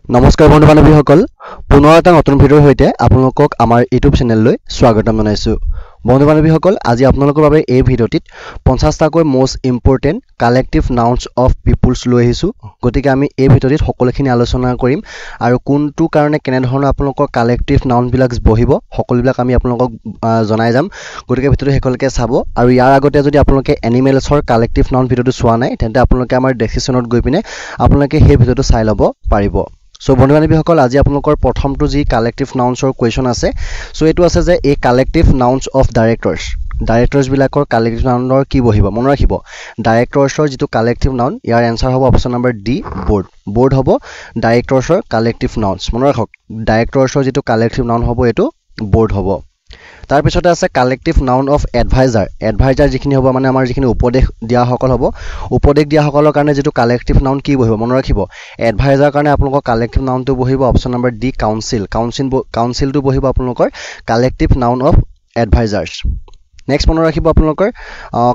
নমস্কাৰ বন্ধু বান্ধৱীসকল পুনৰ এটা নতুন ভিডিঅ'ৰ সৈতে আপোনালোকক আমাৰ ইউটিউব চেনেললৈ স্বাগতম জনাইছো বন্ধু বান্ধৱীসকল আজি আপোনালোকৰ বাবে এই ভিডিঅ'টিত 50টাকৈ most important collective nouns of peoples লৈ আহিছো গতিকে আমি এই ভিডিঅ'টিত সকলোখিনি আলোচনা কৰিম আৰু কোনটো কাৰণে কেনে ধৰণৰ আপোনালোকৰ কালেক্টিভ নাউন বিলাক বহিব সকলোবিলাক আমি আপোনালোকক জনাই যাম গতিকে ভিডিঅ'টো শেষলৈকে চাব আৰু ইয়াৰ আগতে যদি আপোনালোকে এনিমেলছৰ কালেক্টিভ নাউন ভিডিঅ'টো চোৱা নাই তেন্তে আপোনালোকে আমাৰ ডেসক্ৰিপচনত গৈ পিনে আপোনালোকে সেই ভিডিঅ'টো চাই ল'ব পাৰিব So বন্ধু বান্ধৱীসকল আজি আপোনালোকৰ প্ৰথমটো যি কালেক্টিভ নাউন্সৰ কোৱেশ্চন আছে সো এটো আছে যে এই কালেক্টিভ নাউন্স অফ ডাইৰেক্টৰ্ছ বিলাকৰ কালেক্টিভ নাউনৰ কি বহিব মন ৰাখিব ডাইৰেক্টৰ্ছৰ যেটো কালেক্টিভ নাউন ইয়াৰ আনসাৰ হ'ব অপচন নম্বৰ ডি বোৰ্ড হ'ব ডাইৰেক্টৰ্ছৰ কালেক্টিভ নাউন্স মন ৰাখক ডাইৰেক্টৰ্ছৰ যেটো কালেক্টিভ নাউন হ'ব এটো বোৰ্ড হ'ব তাৰ পিছতে আছে কালেক্টিভ নাউন অফ এডভাইজাৰ যিখিনি হ'ব মানে আমাৰ যিখিনি উপদেশ দিয়া সকল হ'ব উপদেশ দিয়া সকলৰ কাৰণে যেটো কালেক্টিভ নাউন কি বহিব মন ৰাখিব এডভাইজাৰ কাৰণে আপোনালোকৰ কালেক্টিভ নাউনটো বহিব অপচন নম্বৰ ডি কাউন্সিলটো বহিব আপোনালোকৰ collective noun of advisers next মন ৰাখিব আপোনালোকৰ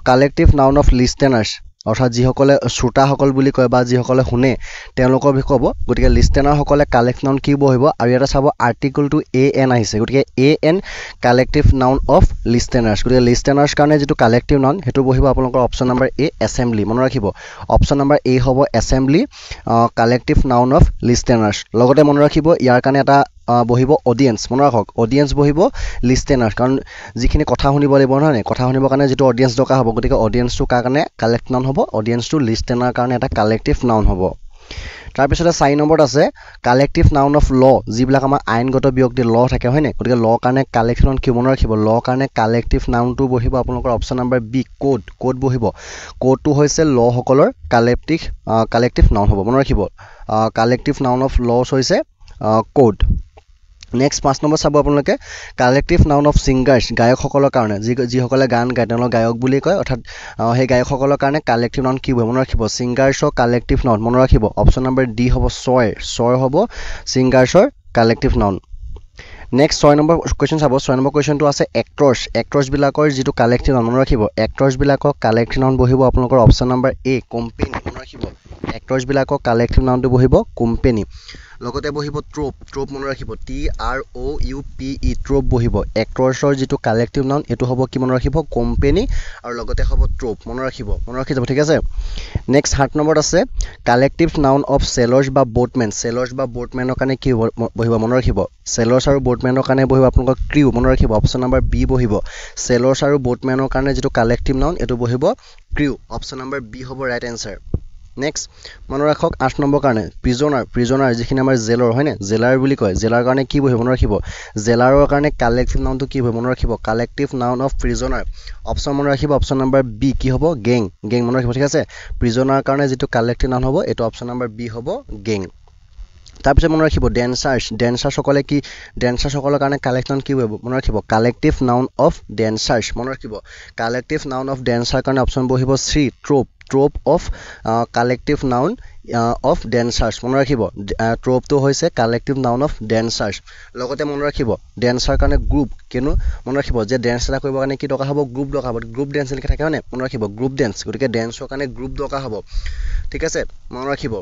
কালেক্টিভ নাউন অফ লিষ্টেনাৰ্ছ অৰ্থাৎ যিসকলে শ্ৰোতা সকল বুলি কয় বা যিসকলে শুনে তেওঁলোকৰ বিষয়ে হ'ব গতিকে লিষ্টেনাৰ সকলে কালেক্টিভ নাউন কি বহিব আৰু এটা চাব আৰ্টিকলটো এএন আহিছে গতিকে এএন কালেক্টিভ নাউন অফ লিষ্টেনাৰ্ছ গতিকে লিষ্টেনাৰ্ছ কাৰণে যেটো কালেক্টিভ নাউন হেতু বহিব আপোনালোকৰ অপচন নম্বৰ এ এছেম্বলি মন ৰাখিব অপচন নম্বৰ এ হ'ব এছেম্বলি কালেক্টিভ নাউন অফ লিষ্টেনাৰ্ছ লগতে মন ৰাখিব ইয়াৰ কাৰণে এটা বহিব অডিয়েন্স মন ৰাখক অডিয়েন্স বহিব লিষ্টেনাৰ কাৰণ যিখিনি কথা শুনিব লাগিব নহয় কথা শুনিবৰ কাৰণে যেটো অডিয়েন্স দৰকাৰ হ'ব গতিকে অডিয়েন্সটো কাৰ কাৰণে কালেক্ট নাউন হ'ব অডিয়েন্সটো লিষ্টেনাৰ কাৰণে এটা কালেক্টিভ নাউন হ'ব তাৰ পিছতে 4 নম্বৰত আছে কালেক্টিভ নাউন অফ ল যিবিলাক আমাৰ আইনগত ব্যক্তি ল থাকে হয়নে গতিকে ল কাৰণে কালেক্টিভ নাউন কি মন ৰাখিব ল কাৰণে কালেক্টিভ নাউনটো বহিব আপোনালোকৰ অপচন নম্বৰ বি কোড বহিব কোডটো হৈছে ল সকলৰ কালেক্টিভ নাউন হ'ব মন ৰাখিব কালেক্টিভ নাউন অফ লছ হৈছে কোড নেক্সট 5 নম্বৰ চাব আপোনালোকে কালেক্টিভ নাউন অফ সিংগাৰ্ছ গায়কসকলৰ কাৰণে যিসকলে গান গায় তেওঁলোকক গায়ক বুলি কয় অৰ্থাৎ সেই গায়কসকলৰ কাৰণে কালেক্টিভ নাউন কি হ'ব মন ৰাখিব সিংগাৰ্ছৰ কালেক্টিভ নাউন মন ৰাখিব অপচন নম্বৰ ডি হ'ব ছয় হ'ব সিংগাৰ্ছৰ কালেক্টিভ নাউন নেক্সট 6 নম্বৰ কোৱেশ্চন চাব 6 নম্বৰ কোৱেশ্চনটো আছে এক্টৰ্ছ বিলাকৰ যেটো কালেক্টিভ নাউন মন ৰাখিব এক্টৰ্ছ বিলাকৰ কালেক্টিভ নাউন বহিব আপোনালোকৰ অপচন নম্বৰ এ কোম্পানী মন ৰাখিব এক্টৰ্ছ বিলাকৰ কালেক্টিভ নাউনটো বহিব কোম্পানী লগতে বহিব ট্ৰোপ মন ৰাখিব TROUPE ট্ৰোপ বহিব এক্টৰ্ছৰ যেটো কালেক্টিভ নাউন এটো হ'ব কি মন ৰাখিব কোম্পানী আৰু লগতে হ'ব ট্ৰোপ মন ৰাখিব ঠিক আছে নেক্সট 7 নম্বৰত আছে কালেক্টিভ নাউন অফ সেলাৰ্ছ বা বোটমেনৰ কাৰণে কি বহিব মন ৰাখিব সেলাৰ্ছ আৰু বোটমেনৰ কাৰণে বহিব আপোনালোকৰ ক্ৰিউ মন ৰাখিব অপচন নম্বৰ বি বহিব সেলাৰ্ছ আৰু বোটমেনৰ কাৰণে যেটো কালেক্টিভ নাউন এটো বহিব ক্ৰিউ অপচন নম্বৰ বি হ'ব ৰাইট আনসাৰ নেক্সট মন ৰাখক 8 নম্বৰ কাৰণে প্ৰিজনাৰ যিখিনি আমাৰ জেলৰ হয়নে জেলাৰ বুলি কয় জেলাৰ কাৰণে কি বহিব মন ৰাখিব জেলাৰৰ কাৰণে কালেক্টিভ নাউনটো কি বহিব মন ৰাখিব collective noun of prisoner option মন ৰাখিব অপচন নম্বৰ বি কি হ'ব গেং মন ৰাখিব ঠিক আছে প্ৰিজনাৰ কাৰণে যেটো কালেক্টিভ নাউন হ'ব এটো অপচন নম্বৰ বি হ'ব গেং তাৰপিছত মন ৰাখিব ডেন্সাৰ সকলৰ কাৰণে কালেক্টিভ নাউন কি বহিব মন ৰাখিব কালেক্টিভ নাউন অফ ডেন্সাৰ্ছ মন ৰাখিব কালেক্টিভ নাউন অফ ডেন্সাৰ কাৰণে অপচন বহিব C troupe of collective noun of dancers মন ৰাখিব ট্ৰোপটো হৈছে কালেক্টিভ নাউন অফ ডেন্সাৰ্ছ লগতে মন ৰাখিব ডেন্সাৰ কাৰণে গ্ৰুপ কিনো মন ৰাখিব যে ডেন্স এটা কৰিবৰ কাৰণে কি দৰকাৰ হ'ব গ্ৰুপ দৰকাৰ হ'ব গ্ৰুপ ডেন্স লিখা থাকে হয়নে মন ৰাখিব গ্ৰুপ ডেন্স গতিকে ডেন্সৰ কাৰণে গ্ৰুপ দৰকাৰ হ'ব ঠিক আছে মন ৰাখিব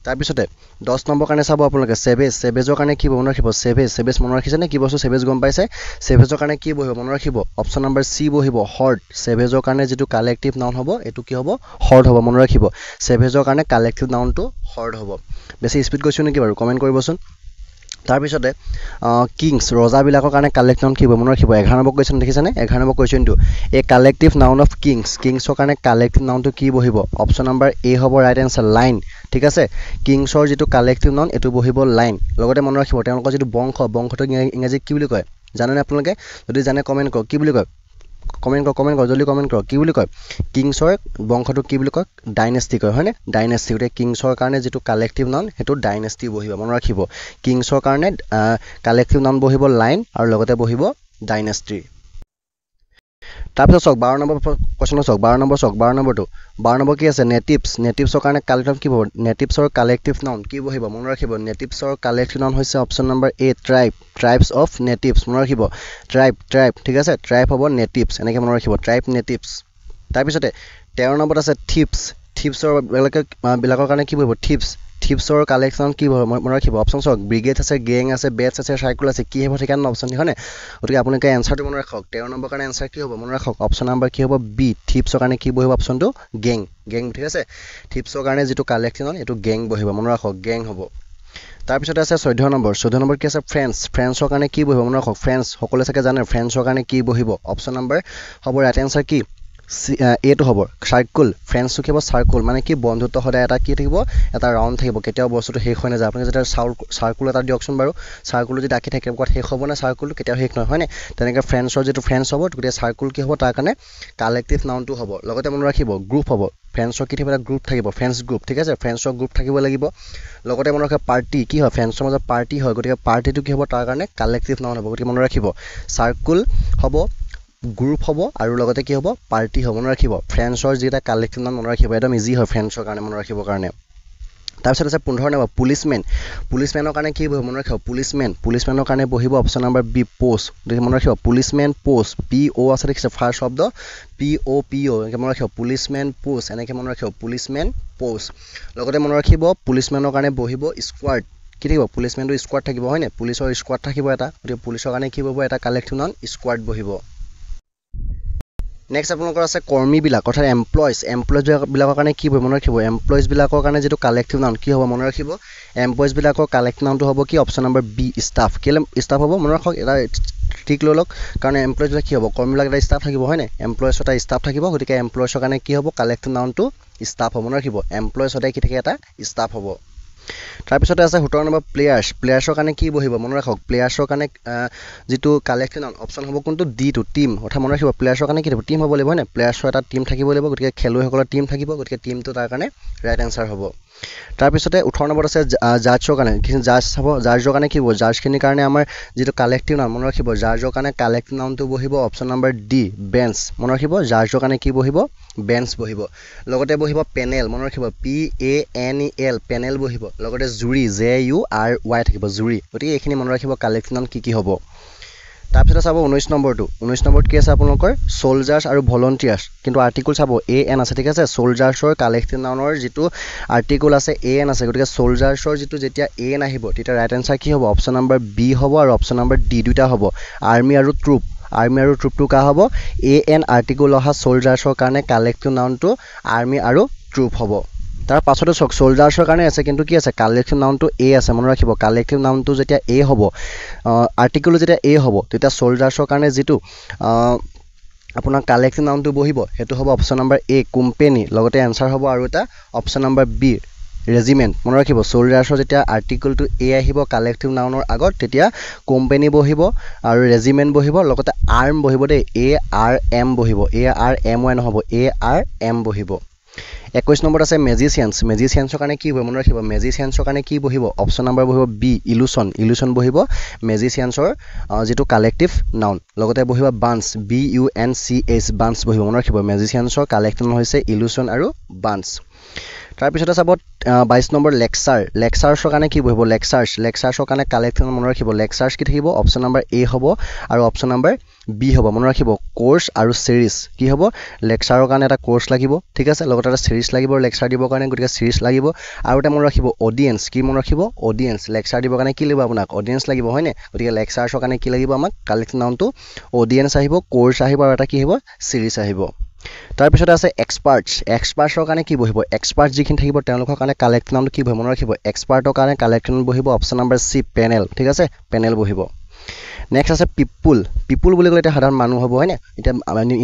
তাৰ পিছতে 10 নম্বৰ কাৰণে চাব আপোনালোকে সেভেজৰ কাৰণে কি মন ৰাখিব সেভেজ মন ৰাখিছে নে কি বস্তু সেভেজ গম পাইছে সেভেজৰ কাৰণে কি বহিব মন ৰাখিব অপচন নম্বৰ সি বহিব হৰ্ড সেভেজৰ কাৰণে যেটো কালেক্টিভ নাউন হ'ব এটো কি হ'ব হৰ্ড হ'ব মন ৰাখিব সেভেজৰ কাৰণে কালেক্টিভ নাউনটো হৰ্ড হ'ব বেছি স্পিড কৈছো নেকি বাৰু কমেন্ট কৰিবচোন তাৰ পিছতে কিংছ ৰজা বিলাকৰ কাৰণে কালেক্টিভ নাউন কি হ'ব মন ৰাখিব 11 নম্বৰ কোৱেশ্চন দেখিছানে 11 নম্বৰ কোৱেশ্চনটো এ কালেক্টিভ নাউন অফ কিংছৰ কাৰণে কালেক্টিভ নাউনটো কি বহিব অপচন নম্বৰ এ হ'ব ৰাইট আনসাৰ লাইন ঠিক আছে কিংছৰ যেটো কালেক্টিভ নাউন এটো বহিব লাইন লগতে মন ৰাখিব তেওঁলোকৰ যেটো বংশটো ইংৰাজীত কি বুলি কয় জানেনে আপোনালোকে যদি জানে কমেন্ট কৰক কি বুলি কয় কমেন্ট কৰক জলদি কমেন্ট কৰক কি বুলি কয় কিংছৰ বংশটো কি বুলি কয় ডাইনেষ্টি কয় হয়নে ডাইনেষ্টি গতে কিংছৰ কাৰণে যেটো কালেক্টিভ নাউন হেতু ডাইনেষ্টি বহিব মন ৰাখিব কিংছৰ কাৰণে কালেক্টিভ নাউন বহিব লাইন আৰু লগতে বহিব ডাইনেষ্টি তাৰপিছত চক 12 নম্বৰ কোৱেশ্চন চক 12 নম্বৰ কি আছে নেটিভছৰ কাৰণে কালেক্টিভ কি হ'ব নেটিভছৰ কালেক্টিভ নাউন কি বহিব মন ৰাখিব নেটিভছৰ কালেক্টিভ নাউন হৈছে option number A tribes of natives মন ৰাখিব ট্ৰাইব ঠিক আছে ট্ৰাইব হ'ব নেটিভছ এনেকৈ মন ৰাখিব ট্ৰাইব নেটিভছ তাৰপিছতে 13 নম্বৰত আছে থিপছৰ বিলাকৰ কাৰণে কি বহিব থিপছৰ কালেকশ্যন কি হ'ব মনত ৰাখিব অপশ্যন চাওক ব্ৰিগেড আছে গেং আছে বেটছ আছে চাৰ্কুল আছে কি হ'ব ঠিকানা অপশ্যন হয়নে গতিকে আপোনালোকে এনচাৰটো মনত ৰাখক 13 নম্বৰ কাৰণে এনচাৰ কি হ'ব মনত ৰাখক অপশ্যন নাম্বাৰ কি হ'ব বি থিপছৰ কাৰণে কি বহিব অপশ্যনটো গেং ঠিক আছে থিপছৰ কাৰণে যিটো কালেকশ্যন এইটো গেং বহিব মনত ৰাখক গেং হ'ব তাৰপিছতে আছে 14 নম্বৰ কি আছে ফ্ৰেন্সৰ কাৰণে কি বহিব মনত ৰাখক ফ্ৰেন্স সকলোৱে চাগে জানে ফ্ৰেন্সৰ কাৰণে কি বহিব অপশ্যন নাম্বাৰ হ'ব ৰাইট এনচাৰ কি এটো হ'ব সাৰ্কুল ফ্ৰেন্সটো কি হ'ব সাৰ্কুল মানে কি বন্ধুত্ব সদায় এটা কি থাকিব এটা ৰাউণ্ড থাকিব কেতিয়াও বস্তুটো শেষ হৈ নাযায় আপুনি যেতিয়া সাৰ্কুল এটা দিয়কচোন বাৰু সাৰ্কুল যদি আঁকি থাকে ক'ত শেষ হ'ব না সাৰ্কুলটো কেতিয়াও শেষ নহয় হয়নে তেনেকৈ ফ্ৰেন্সৰ যিটো ফ্ৰেন্স হ'ব গতিকে সাৰ্কুল কি হ'ব তাৰ কাৰণে কালেক্টিভ নাউনটো হ'ব লগতে মনত ৰাখিব গ্ৰুপ হ'ব ফ্ৰেন্সৰ কি থাকিব এটা গ্ৰুপ থাকিব ফ্ৰেন্স গ্ৰুপ ঠিক আছে ফ্ৰেন্সৰ গ্ৰুপ থাকিব লাগিব লগতে মনত ৰাখিব পাৰ্টি কি হয় ফ্ৰেন্সৰ মাজত পাৰ্টি হয় গতিকে পাৰ্টিটো কি হ'ব তাৰ কাৰণে কালেক্টিভ নাউন হ'ব গতিকে মনত ৰাখিব সাৰ্কুল হ'ব গ্ৰুপ হ'ব আৰু লগতে কি হ'ব পাৰ্টি হ'ব মনত ৰাখিব ফ্ৰেন্সৰ যিটা কালেক্টিভ নাম মনত ৰাখিব একদম ইজি হয় ফ্ৰেন্সৰ কাৰণে মনত ৰাখিবৰ কাৰণে তাৰপিছত আছে 15 নম্বৰ পুলিচমেনৰ কাৰণে কি বহিব মনত ৰাখিব পুলিচমেনৰ কাৰণে বহিব অপশ্যন নাম্বাৰ বি পোষ্ট গতিকে মনত ৰাখিব পুলিচমেন পোষ্ট পি অ' আছে দেখিছে ফাৰ্ষ্ট শব্দ পি অ' এনেকৈ মনত ৰাখিব পুলিচমেন পোষ্ট এনেকৈ মনত ৰাখিব পুলিচমেন পোষ্ট লগতে মনত ৰাখিব পুলিচমেনৰ কাৰণে বহিব স্কোৱাড কি থাকিব পুলিচমেনটো স্কোৱাড থাকিব হয়নে পুলিচৰ স্কোৱাড থাকিব এটা গতিকে পুলিচৰ কাৰণে কি বহিব এটা কালেক্টিভ নাউন স্কোৱাড বহিব নেক্সট আপোনালোকৰ আছে কৰ্মীবিলাক অৰ্থাৎ এমপ্লয়িজবিলাকৰ কাৰণে কি হ'ব মনত ৰাখিব এমপ্লয়িজবিলাকৰ কাৰণে যিটো কালেক্টিভ নাউন কি হ'ব মনত ৰাখিব এমপ্লয়িজবিলাকৰ কালেক্টিভ নাউনটো হ'ব কি অপশ্যন নাম্বাৰ বি ষ্টাফ কেলৈ ষ্টাফ হ'ব মনত ৰাখক এটা ঠিক লৈ লওক কাৰণ এমপ্লয়িজবিলাক কি হ'ব কৰ্মীবিলাক এটা ষ্টাফ থাকিব হয়নে এমপ্লয়িজ এটা ষ্টাফ থাকিব গতিকে এমপ্লয়িজৰ কাৰণে কি হ'ব কালেক্টিভ নাউনটো ষ্টাফ হ'ব মনত ৰাখিব এমপ্লয়িজ সদায় কি থাকে এটা ষ্টাফ হ'ব তাৰপিছতে আছে 17 নম্বৰ প্লেয়াৰ্ছৰ কাৰণে কি বহিব মনত ৰাখক প্লেয়াৰ্ছৰ কাৰণে যিটো কালেক্টিভ নাউন অপশ্যন হ'ব কোনটো ডিটো টিম অৰ্থাৎ মনত ৰাখিব প্লেয়াৰ্ছৰ কাৰণে কি হ'ব টিম হ'ব লাগিব হয়নে প্লেয়াৰ্ছৰ এটা টিম থাকিব লাগিব গতিকে খেলুৱৈসকলৰ টিম থাকিব গতিকে টিমটো তাৰ কাৰণে ৰাইট এনচাৰ হ'ব তাৰপিছতে 18 নম্বৰত আছে জাজৰ কাৰণে জাজ হ'ব জাজৰ কাৰণে কি হ'ব জাজখিনিৰ কাৰণে আমাৰ যিটো কালেক্টিভ নাউন মনত ৰাখিব জাজৰ কাৰণে কালেক্টিভ নাউনটো বহিব অপশ্যন নাম্বাৰ ডি বেঞ্চ মনত ৰাখিব জাজৰ কাৰণে কি বহিব বেঞ্চ বহিব লগতে বহিব পেনেল মনত ৰাখিব PANEL পেনেল বহিব লগতে জুৰি JURY থাকিব জুৰি গতিকে এইখিনি মনত ৰাখিব কালেক্টিভ নাউন কি হ'ব তাৰপিছতে চাব 19 নম্বৰত কি আছে আপোনালোকৰ সোলজাৰ্ছ আৰু ভলণ্টিয়াৰ্ছ কিন্তু আৰ্টিকল চাব AN আছে ঠিক আছে সোলজাৰ্ছৰ কালেক্টিভ নাউনৰ যিটো আৰ্টিকল আছে AN আছে গতিকে সোলজাৰ্ছৰ যিটো যেতিয়া AN আহিব তেতিয়া ৰাইট এনচাৰ কি হ'ব অপশ্যন নাম্বাৰ বি হ'ব আৰু অপশ্যন নাম্বাৰ ডি দুটা হ'ব আৰ্মি আৰু ট্ৰুপটো কা হ'ব AN আৰ্টিকল অহা সোলজাৰ্ছৰ কাৰণে কালেক্টিভ নাউনটো আৰ্মি আৰু ট্ৰুপ হ'ব তাৰ পাছতে চাওক সোলজাৰ্ছৰ কাৰণে আছে কিন্তু কি আছে কালেক্টিভ নাউনটো এ আছে মনত ৰাখিব কালেক্টিভ নাউনটো যেতিয়া এ হ'ব আৰ্টিকল যেতিয়া এ হ'ব তেতিয়া সোলজাৰ্ছৰ কাৰণে যিটো আপোনাৰ কালেক্টিভ নাউনটো বহিব সেইটো হ'ব অপশ্যন নাম্বাৰ এ কোম্পেনী লগতে এনচাৰ হ'ব আৰু এটা অপশ্যন নাম্বাৰ বি ৰেজিমেণ্ট মনত ৰাখিব সোলজাৰ্ছৰ যেতিয়া আৰ্টিকলটো এ আহিব কালেক্টিভ নাউনৰ আগত তেতিয়া কোম্পেনী বহিব আৰু ৰেজিমেণ্ট বহিব লগতে আৰ্ম বহিব দেই ARM বহিব ARMY নহ'ব ARM বহিব 21 নম্বৰত আছে মেজিচিয়ানছৰ কাৰণে কি বহিব মনত ৰাখিব মেজিচিয়ানছৰ কাৰণে কি বহিব অপশ্যন নাম্বাৰ বহিব বি ইলুচন বহিব মেজিচিয়ানছৰ যিটো কালেক্টিভ নাউন লগতে বহিব বান্স BUNCH বান্স বহিব মনত ৰাখিব মেজিচিয়ানছৰ কালেক্টিভ নাউন হৈছে ইলুচন আৰু বান্স তাৰপিছতে চাব 22 নম্বৰ লেকচাৰ্ছৰ কাৰণে কি বহিব লেকচাৰ্ছৰ কাৰণে কালেক্টিভ মনত ৰাখিব লেকচাৰ্ছ কি থাকিব অপশ্যন নাম্বাৰ এ হ'ব আৰু অপশ্যন নাম্বাৰ বি হ'ব মনত ৰাখিব কোৰ্ছ আৰু চিৰিজ কি হ'ব লেকচাৰৰ কাৰণে এটা কোৰ্ছ লাগিব ঠিক আছে লগতে এটা চিৰিজ লাগিব লেকচাৰ দিবৰ কাৰণে গতিকে চিৰিজ লাগিব আৰু এটা মনত ৰাখিব অডিয়েন্স কি মনত ৰাখিব অডিয়েন্স লেকচাৰ দিবৰ কাৰণে কি লাগিব আপোনাক অডিয়েন্স লাগিব হয়নে গতিকে লেকচাৰ্ছৰ কাৰণে কি লাগিব আমাক কালেক্টিভ নাউনটো অডিয়েন্স আহিব কোৰ্ছ আহিব আৰু এটা কি আহিব চিৰিজ আহিব তাৰপিছতে আছে এক্সপাৰ্টছৰ কাৰণে কি বহিব এক্সপাৰ্ট যিখিনি থাকিব তেওঁলোকৰ কাৰণে কালেক্টিভ নাউনটো কি বহিব মনত ৰাখিব এক্সপাৰ্টৰ কাৰণে কালেক্টিভ নাউন বহিব অপশ্যন নাম্বাৰ চি পেনেল ঠিক আছে পেনেল বহিব নেক্সট আছে পিপুল বুলি ক'লে এতিয়া সাধাৰণ মানুহ হ'ব হয়নে এতিয়া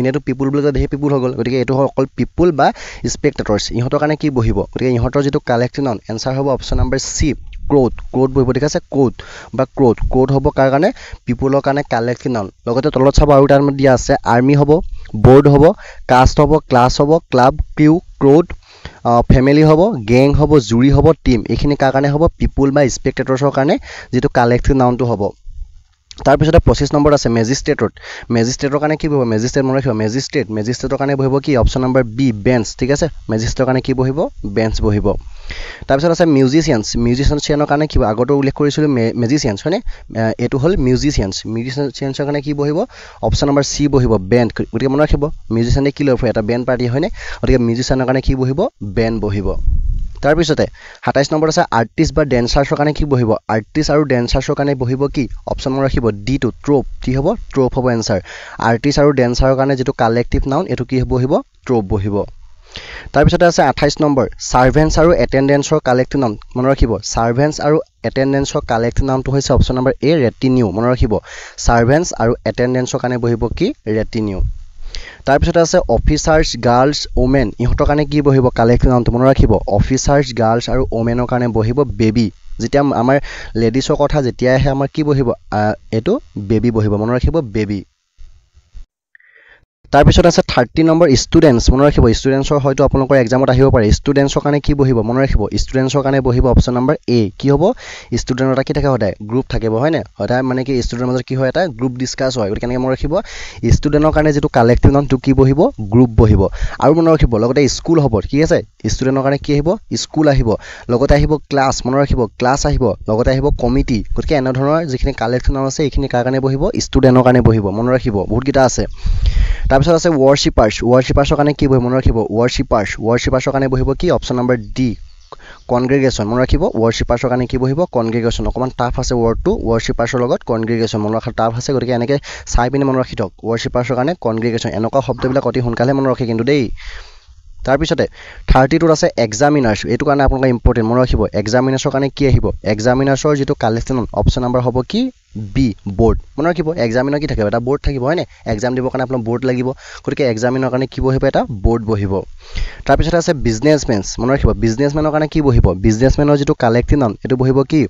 এনেইতো পিপুল বুলি ক'লে ধেৰ পিপুল হৈ গ'ল গতিকে এইটো হ'ল অকল পিপুল বা স্পেক্টেটৰ্ছ ইহঁতৰ কাৰণে কি বহিব গতিকে ইহঁতৰ যিটো কালেক্টিভ নাউন এনচাৰ হ'ব অপশ্যন নাম্বাৰ চি ক্ৰ'ড বহিব ঠিক আছে ক্ৰ'ড হ'ব কাৰ কাৰণে পিপুলৰ কাৰণে কালেক্টিভ নাউন লগতে তলত চাব আৰু তাৰ দিয়া আছে আৰ্মি হ'ব বৰ্ড হ'ব কাষ্ট হ'ব ক্লাছ হ'ব ক্লাব ক্ৰিউ ক্ৰ'ড ফেমিলি হ'ব গেং হ'ব জুৰি হ'ব টিম এইখিনি কাৰ কাৰণে হ'ব পিপুল বা স্পেক্টেটৰ্ছৰ কাৰণে যিটো কালেক্টিভ নাউনটো হ'ব তাৰপিছতে 25 নম্বৰত আছে মেজিষ্ট্ৰেটৰ কাৰণে কি বহিব মেজিষ্ট্ৰেট মনত ৰাখিব মেজিষ্ট্ৰেটৰ কাৰণে বহিব কি অপশ্যন নাম্বাৰ বি বেঞ্চ ঠিক আছে মেজিষ্ট্ৰেটৰ কাৰণে কি বহিব বেঞ্চ বহিব তাৰপিছত আছে মিউজিচিয়ানৰ কাৰণে কি আগতো উল্লেখ কৰিছিলোঁ মেজিচিয়ানছ হয়নে এইটো হ'ল মিউজিচিয়ানছৰ কাৰণে কি বহিব অপশ্যন নাম্বাৰ চি বহিব বেণ্ড গতিকে মনত ৰাখিব মিউজিচিয়ানে কি লৈ ফুৰে এটা বেণ্ড পাৰ্টি হয়নে গতিকে মিউজিচিয়ানৰ কাৰণে কি বহিব বেণ্ড বহিব তাৰ পিছতে 27 নম্বৰ আছে আৰ্টিষ্ট বা ডেন্সাৰ্ছৰ কাৰণে কি বহিব আৰ্টিষ্ট আৰু ডেন্সাৰ্ছৰ কাৰণে বহিব কি অপচন নম্বৰ ৰাখিব ডি টু ট্ৰোপ কি হ'ব ট্ৰোপ হ'ব এনসাৰ আৰ্টিষ্ট আৰু ডেন্সাৰৰ কাৰণে যেটো কালেক্টিভ নাউন এটো কি বহিব ট্ৰোপ বহিব তাৰ পিছতে আছে 28 নম্বৰ সাৰ্ভেন্টছ আৰু এটেন্ডেন্সৰ কালেক্টিভ নাউন মনত ৰাখিব সাৰ্ভেন্টছ আৰু এটেন্ডেন্সৰ কালেক্টিভ নাউনটো হৈছে অপচন নম্বৰ এ ৰেটিনিউ মনত ৰাখিব সাৰ্ভেন্টছ আৰু এটেন্ডেন্সৰ কাৰণে বহিব কি ৰেটিনিউ তাৰ পিছতে আছে অফিচাৰ্ছ গাৰ্লছ ওমেন ইহঁতৰ কাৰণে কি বহিব কালেক্টিভ নাউনটো মনত ৰাখিব অফিচাৰ্ছ গাৰ্লছ আৰু ওমেনৰ কাৰণে বহিব বেবি যেতিয়া আমাৰ লেডিছৰ কথা যেতিয়া আহে আমাৰ কি বহিব এটো বেবি বহিব মনত ৰাখিব বেবি তাৰ পিছত আছে 30 নম্বৰ ষ্টুডেন্টছ মনত ৰাখিব ষ্টুডেন্টছৰ হয়তো আপোনালোকৰ এক্সামত আহিব পাৰে ষ্টুডেন্টছৰ কাৰণে কি বহিব মনত ৰাখিব ষ্টুডেন্টছৰ কাৰণে বহিব অপচন নম্বৰ এ কি হ'ব ষ্টুডেন্টৰ এটা কি থাকে সদায় গ্ৰুপ থাকিব হয় না সদায় মানে কি ষ্টুডেন্টৰ মাজত কি হয় এটা গ্ৰুপ ডিসকাস হয় গতিকে কেনেকৈ মনত ৰাখিব ষ্টুডেন্টৰ কাৰণে যেটো কালেক্টিভ নাউন কি বহিব গ্ৰুপ বহিব আৰু মনত ৰাখিব লগতে স্কুল হ'ব কি আছে ষ্টুডেন্টৰ কাৰণে কি আহিব স্কুল আহিব লগতে আহিব ক্লাছ মনত ৰাখিব ক্লাছ আহিব লগতে আহিব কমিটি গতিকে এনে ধৰণৰ যিখিনি কালেক্টিভ নাউন আছে এইখিনি কাৰ কাৰণে বহিব ষ্টুডেন্টৰ কাৰণে বহিব মনত ৰাখিব বহুত কিটা আছে তাৰ পিছত আছে ওয়াৰ্শিপাৰ্ছৰ কাৰণে কি বহিব মনত ৰাখিব ওয়াৰ্শিপাৰ্ছৰ কাৰণে বহিব কি অপচন নম্বৰ ডি কংগ্ৰেগেশ্যন মনত ৰাখিব ওয়াৰ্শিপাৰ্ছৰ কাৰণে কি বহিব কংগ্ৰেগেশ্যন অকমান টাফ আছে ওয়াৰ্ডটো ওয়াৰ্শিপাৰ্ছৰ লগত কংগ্ৰেগেশ্যন মনত ৰাখা টাফ আছে গতিকে এনেকৈ চাই পিনে মনত ৰাখি থক ওয়াৰ্শিপাৰ্ছৰ কাৰণে কংগ্ৰেগেশ্যন এনেকুৱা শব্দবিলাক অতি সোনকালে মনত ৰাখে কিন্তু দেই তাৰ পিছতে 32 আছে এক্সামিনাৰ্ছ এটো কাৰণে আপোনালোকে ইম্পৰ্টেন্ট মনত ৰাখিব এক্সামিনাৰ্ছৰ কাৰণে কি আহিব এক্সামিনাৰ্ছৰ যেটো কালেক্টিভ নাউন অপচন নম্বৰ হ'ব কি বি বোৰ্ড মনত ৰাখিব এক্সামিনাৰ কি থাকিব এটা বোৰ্ড থাকিব হয়নে এক্সাম দিবৰ কাৰণে আপোনাৰ বোৰ্ড লাগিব গতিকে এক্সামিনাৰ কাৰণে কি বহিব এটা বোৰ্ড বহিব তাৰ পিছত আছে বিজনেছমেন মনত ৰাখিব বিজনেছমেনৰ কাৰণে কি বহিব বিজনেছমেনৰ যেটো কালেক্টিভ নাউন এটো বহিব কি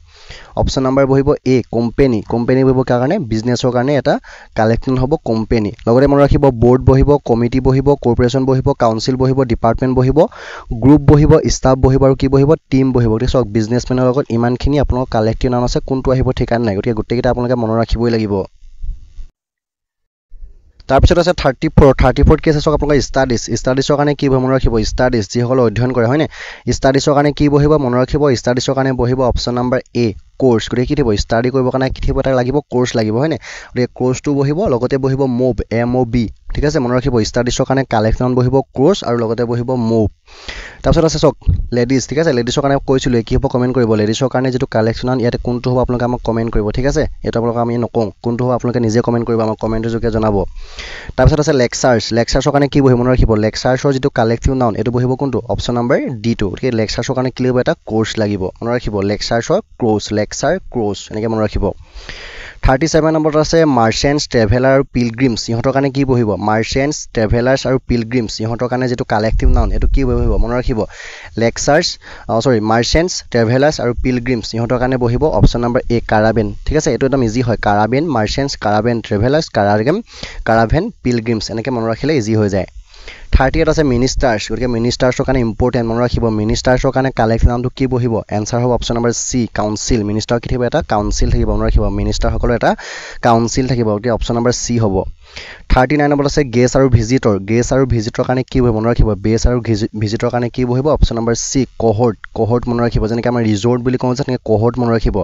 অপচন নম্বৰ বহিব এ কোম্পানী বহিব কাৰণে বিজনেছৰ কাৰণে এটা কালেক্টিভ হ'ব কোম্পানী লগতে মনত ৰাখিব বোৰ্ড বহিব কমিটি বহিব কৰ্পোৰেচন বহিব কাউন্সিল বহিব ডিপাৰ্টমেন্ট বহিব গ্ৰুপ বহিব ষ্টাফ বহিব আৰু কি বহিব টিম বহিব গতিকে সক বিজনেছমেনৰ লগত ইমানখিনি আপোনালোকৰ কালেক্টিভ নাউন আছে কোনটো আহিব ঠিকান নাই গতিকে গোটেইটা আপোনালোকে মনত ৰাখিবই লাগিব তাৰ পিছত আছে 34 কি আছে সক আপোনালোকে ষ্টাডিজৰ কাৰণে কি বহিব মনত ৰাখিব ষ্টাডিজ যিসকল অধ্যয়ন কৰে হয়নে ষ্টাডিজৰ কাৰণে কি বহিব মনত ৰাখিব ষ্টাডিজৰ কাৰণে বহিব অপচন নম্বৰ এ কোৰ্স গতিকে কি থাকিব ষ্টাডি কৰিবৰ কাৰণে কি থাকিব এটা লাগিব কোৰ্স লাগিব হয়নে গতিকে কোৰ্সটো বহিব লগতে বহিব মুভ MOB ঠিক আছে মনত ৰাখিব ষ্টাডিজৰ কাৰণে কালেক্টিভ নাউন বহিব কোৰ্স আৰু লগতে বহিব মুভ তাৰপিছত আছে সক লেডিজ ঠিক আছে লেডিজৰ কাৰণে কৈছিলো কি হ'ব কমেন্ট কৰিব লেডিজৰ কাৰণে যেটো কালেক্টিভ নাউন ইয়াতে কোনটো হ'ব আপোনালোকে আমাক কমেন্ট কৰিব ঠিক আছে এটা আপোনালোকে আমি নকওঁ কোনটো হ'ব আপোনালোকে নিজে কমেন্ট কৰিব আমাক কমেন্টৰ যোগে জনাব তাৰপিছত আছে লেকচাৰ্ছৰ কাৰণে কি বহিব মনত ৰাখিব লেকচাৰ্ছৰ যেটো কালেক্টিভ নাউন এটো বহিব কোনটো অপচন নম্বৰ ডি টু গতিকে লেকচাৰ্ছৰ কাৰণে কি লাগিব এটা কোৰ্স লাগিব মনত ৰাখিব লেকচাৰ্ছৰ লেকচাৰ ক্ৰছ এনেকৈ মনত ৰাখিব 37 নম্বৰত আছে মাৰ্চেন্টছ ট্ৰেভেলাৰ আৰু পিলগ্ৰিমছ ইহঁতৰ কাৰণে কি বহিব মাৰ্চেন্টছ ট্ৰেভেলাৰ্ছ আৰু পিলগ্ৰিমছ ইহঁতৰ কাৰণে যেটো কালেক্টিভ নাউন এটো কি বহিব মনত ৰাখিব মাৰ্চেন্টছ ট্ৰেভেলাৰ্ছ আৰু পিলগ্ৰিমছ ইহঁতৰ কাৰণে বহিব অপচন নম্বৰ এ কাৰাভেন ঠিক আছে এটো একদম ইজি হয় কাৰাভেন মাৰ্চেন্টছ কাৰাভেন ট্ৰেভেলাৰ্ছ কাৰাভেন পিলগ্ৰিমছ এনেকৈ মনত ৰাখিলে ইজি হৈ যায় 38 আছে মিনিষ্টাৰ্ছ গতিকে মিনিষ্টাৰ্ছৰ কাৰণে ইম্পৰ্টেন্ট মনত ৰাখিব মিনিষ্টাৰ্ছৰ কাৰণে কালেক্টিভ নাউনটো কি বহিব এনসাৰ হ'ব অপচন নম্বৰ সি কাউন্সিল মিনিষ্টাৰ কি থাকিব এটা কাউন্সিল থাকিব মনত ৰাখিব মিনিষ্টাৰ সকলৰ এটা কাউন্সিল থাকিব গতিকে অপচন নম্বৰ সি হ'ব 39 নম্বৰত আছে গেছ আৰু ভিজিটৰ কাৰণে কি বহিব মনত ৰাখিব বেছ আৰু ভিজিটৰ কাৰণে কি বহিব অপচন নম্বৰ সি কোহৰ্ট মনত ৰাখিব যেনেকৈ আমাৰ ৰিজৰ্ট বুলি কওঁ যে তেনেকৈ কোহৰ্ট মনত ৰাখিব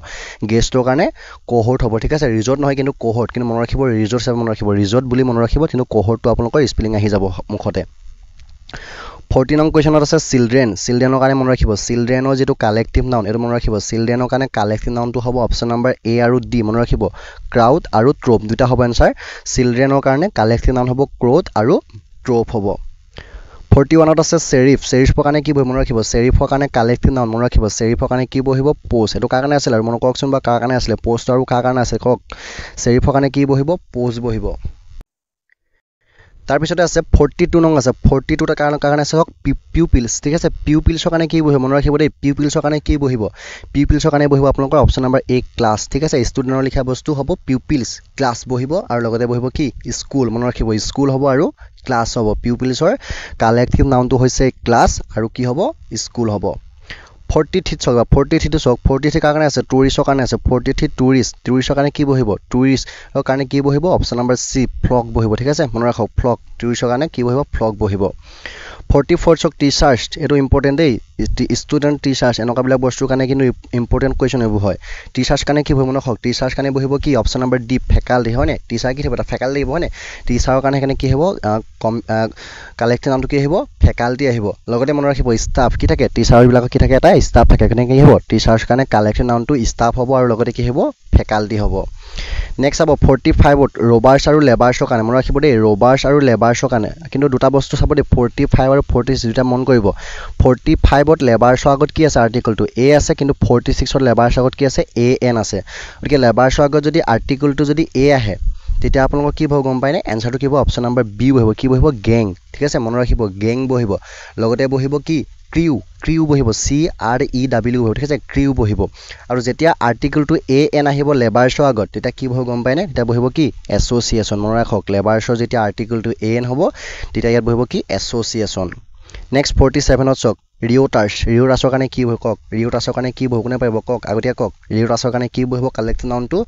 গেষ্টৰ কাৰণে কোহৰ্ট হ'ব ঠিক আছে ৰিজৰ্ট নহয় কিন্তু কোহৰ্ট কিন্তু মনত ৰাখিব ৰিজৰ্ট হিচাপে মনত ৰাখিব ৰিজৰ্ট বুলি মনত ৰাখিব কিন্তু কোহৰ্টটো আপোনালোকৰ স্পেলিং আহি যাব মুখতে 40 নং কোৱেশ্যনত আছে চিলড্ৰেনৰ কাৰণে মনত ৰাখিব চিলড্ৰেনৰ যেটো কালেক্টিভ নাউন এটো মনত ৰাখিব চিলড্ৰেনৰ কাৰণে কালেক্টিভ নাউনটো হ'ব অপচন নম্বৰ এ আৰু ডি মনত ৰাখিব ক্ৰাউড আৰু ট্ৰোপ দুটা হ'ব এনসাৰ চিলড্ৰেনৰ কাৰণে কালেক্টিভ নাউন হ'ব ক্ৰাউড আৰু ট্ৰোপ হ'ব 41ত আছে চেৰিফৰ কাৰণে কি বহিব মনত ৰাখিব চেৰিফৰ কাৰণে কালেক্টিভ নাউন মনত ৰাখিব চেৰিফৰ কাৰণে কি বহিব পোষ্ট এটো কাৰ কাৰণে আছিল আৰু মনত কওকচোন বা কাৰ কাৰণে আছিল পোষ্ট আৰু কাৰ কাৰণে আছে কওক চেৰিফৰ কাৰণে কি বহিব পোষ্ট বহিব তাৰ পিছতে আছে 42 নং আছে 42 টা কাৰণে আছে হক পিউপিলছ ঠিক আছে পিউপিলছৰ কাৰণে কি বহিব মনত ৰাখিব দেই পিউপিলছৰ কাৰণে কি বহিব পিউপিলছৰ কাৰণে বহিব আপোনালোকৰ অপচন নম্বৰ এ ক্লাছ ঠিক আছে ষ্টুডেন্টৰ লিখা বস্তু হ'ব পিউপিলছ ক্লাছ বহিব আৰু লগতে বহিব কি স্কুল মনত ৰাখিব স্কুল হ'ব আৰু ক্লাছ হ'ব পিউপিলছৰ কালেক্টিভ নাউনটো হৈছে ক্লাছ আৰু কি হ'ব স্কুল হ'ব 43 কাৰ কাৰণে আছে টুৰিষ্টৰ কাৰণে আছে 43 টুৰিষ্টৰ কাৰণে কি বহিব টুৰিষ্টৰ কাৰণে কি বহিব অপচন নম্বৰ সি ফ্লক বহিব ঠিক আছে মনত ৰাখক ফ্লক টুৰিষ্টৰ কাৰণে কি বহিব ফ্লক বহিব 44 চক টিচাৰ্ছ এইটো ইম্পৰ্টেণ্ট দেই ষ্টুডেণ্ট টিচাৰ্ছ এনেকুৱা বিলাক বস্তুৰ কাৰণে কিন্তু ইম্পৰ্টেণ্ট কুৱেশ্যন এইবোৰ হয় টিচাৰ্ছ কাৰণে কি বহিব নখক টিচাৰ্ছ কাৰণে বহিব কি অপশ্যন নম্বৰ ডি ফেকাল্টি হয়নে টিচাৰ কি থাকিব এটা ফেকাল্টি আহিব হয়নে টিচাৰৰ কাৰণে সেইকাৰণে কি আহিব কালেক্টিভ নামটো কি আহিব ফেকাল্টি আহিব লগতে মনত ৰাখিব ষ্টাফ কি থাকে টিচাৰবিলাকৰ কি থাকে এটা ষ্টাফ থাকে সেইকাৰণে কি হ'ব টিচাৰ্ছ কাৰণে কালেক্টিভ নামটো ষ্টাফ হ'ব আৰু লগতে কি হ'ব ফেকাল্টি হ'ব নেক্সট চাব 45ত ৰবাৰ্ছ আৰু লেবাৰ্ছৰ কাৰণে মনত ৰাখিব দেই ৰবাৰ্ছ আৰু লেবাৰ্ছৰ কাৰণে কিন্তু দুটা বস্তু চাব দেই 45 আৰু 46 দুটা মন কৰিব 45ত লেবাৰ্ছৰ আগত কি আছে আৰ্টিকলটো এ আছে কিন্তু 46ত লেবাৰ্ছৰ আগত কি আছে এ এন আছে গতিকে লেবাৰ্ছৰ আগত যদি আৰ্টিকলটো যদি এ আহে তেতিয়া আপোনালোকৰ কি হ'ব গম পায়নে এনচাৰটো কি হ'ব অপশ্যন নম্বৰ বি বহিব কি বহিব গেং ঠিক আছে মনত ৰাখিব গেং বহিব লগতে বহিব কি ক্ৰিউ বহিব CREW বহিব ঠিক আছে ক্ৰিউ বহিব আৰু যেতিয়া আৰ্টিকলটো এ এন আহিব লেবাৰ্ছৰ আগত তেতিয়া কি বহিব গম পায়নে তেতিয়া বহিব কি এছ'চিয়েশ্যন মনত ৰাখক লেবাৰ্ছৰ যেতিয়া আৰ্টিকলটো এ এন হ'ব তেতিয়া ইয়াত বহিব কি এছ'চিয়েশ্যন নেক্সট 47ত চাওক ৰিঅ'টাছৰ কাৰণে কি বহিব কওক ৰিঅ'টাছৰ কাৰণে কি বহিব কোনে পাৰিব কওক আগতীয়া কওক ৰিঅ'টাছৰ কাৰণে কি বহিব কালেক্টিভ নাউনটো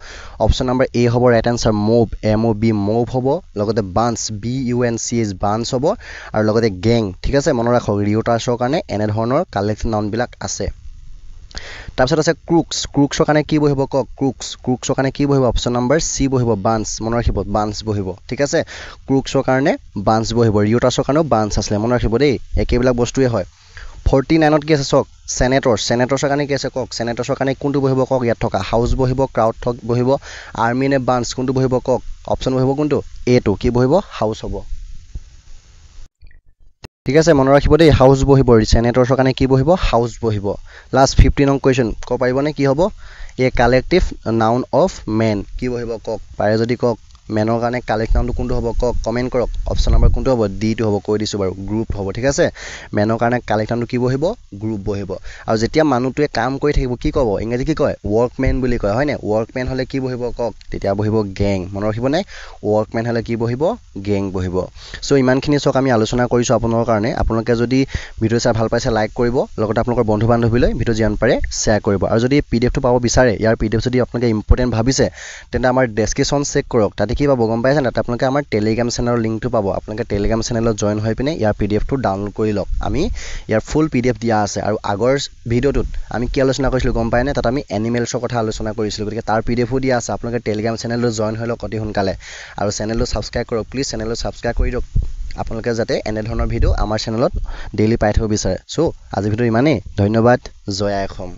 অপশ্যন নম্বৰ এ হ'ব right answer move MOV move হ'ব লগতে বাঞ্চ BUNCH বাঞ্চ হ'ব আৰু লগতে গেং ঠিক আছে মনত ৰাখক ৰিঅ'টাছৰ কাৰণে এনেধৰণৰ কালেক্টিভ নাউনবিলাক আছে তাৰপিছত আছে ক্ৰুক্সৰ কাৰণে কি বহিব কওক ক্ৰুক্সৰ কাৰণে কি বহিব অপশ্যন নম্বৰ চি বহিব বাঞ্চ মনত ৰাখিব বাঞ্চ বহিব ঠিক আছে ক্ৰুক্সৰ কাৰণে বাঞ্চ বহিব ৰিঅ'টাছৰ কাৰণেও বাঞ্চ আছিলে মনত ৰাখিব দেই একেবিলাক বস্তুৱে হয় 49ত কি আছে চাওক চেনেটৰ্ছৰ কাৰণে কি আছে কওক চেনেটৰ্ছৰ কাৰণে কোনটো বহিব কওক ইয়াত থকা হাউচ বহিব ক্ৰাউড বহিব আৰ্মি নে বাঞ্চ কোনটো বহিব কওক অপশ্যন বহিব কোনটো এটো কি বহিব হাউচ হ'ব ঠিক আছে মনত ৰাখিব দেই হাউচ বহিব চেনেটৰ্ছৰ কাৰণে কি বহিব হাউচ বহিব লাষ্ট 15 নং কুৱেশ্যন ক'ব পাৰিবনে কি হ'ব এ কালেক্টিভ নাউন অফ মেন কি বহিব কওক পাৰে যদি কওক মেনৰ কাৰণে কালেক্টিভ নাউনটো কোনটো হ'ব কওক কমেণ্ট কৰক অপশ্যন নম্বৰ কোনটো হ'ব ডিটো হ'ব কৈ দিছোঁ বাৰু গ্ৰুপ হ'ব ঠিক আছে মেনৰ কাৰণে কালেক্টিভ নাউনটো কি বহিব গ্ৰুপ বহিব আৰু যেতিয়া মানুহটোৱে কাম কৰি থাকিব কি ক'ব ইংৰাজী কি কয় ৱৰ্কমেন বুলি কয় হয়নে ৱৰ্কমেন হ'লে কি বহিব কওক তেতিয়া বহিব গেং মনত ৰাখিবনে ৱৰ্কমেন হ'লে কি বহিব গেং বহিব চ' ইমানখিনি চাওক আমি আলোচনা কৰিছোঁ আপোনালোকৰ কাৰণে আপোনালোকে যদি ভিডিঅ' চাই ভাল পাইছে লাইক কৰিব লগতে আপোনালোকৰ বন্ধু বান্ধৱীলৈ ভিডিঅ' যিমান পাৰে শ্বেয়াৰ কৰিব আৰু যদি PDF টো পাব বিচাৰে ইয়াৰ PDF যদি আপোনালোকে ইম্পৰ্টেণ্ট ভাবিছে তেন্তে আমাৰ ডেছক্ৰিপশ্যন চেক কৰক তাতে কি পাব গম পাইছে না তাতে আপোনালোকে আমাৰ টেলিগ্ৰাম চেনেলৰ লিংকটো পাব আপোনালোকে টেলিগ্ৰাম চেনেলত জইন হৈ পিনে ইয়াৰ PDF টো ডাউনলোড কৰি লওক আমি ইয়াৰ ফুল PDF দিয়া আছে আৰু আগৰ ভিডিঅ'টোত আমি কি আলোচনা কৰিছিলোঁ গম পায়নে তাত আমি এনিমেলছৰ কথা আলোচনা কৰিছিলোঁ গতিকে তাৰ PDF ও দিয়া আছে আপোনালোকে টেলিগ্ৰাম চেনেলত জইন হৈ লওক অতি সোনকালে আৰু চেনেলটো ছাবস্ক্ৰাইব কৰক প্লিজ চেনেলটো ছাবস্ক্ৰাইব কৰি দিয়ক আপোনালোকে যাতে এনেধৰণৰ ভিডিঅ' আমাৰ চেনেলত ডেইলি পাই থাকিব বিচাৰে চ' আজি ভিডিঅ' ইমানেই ধন্যবাদ জয় আই অসম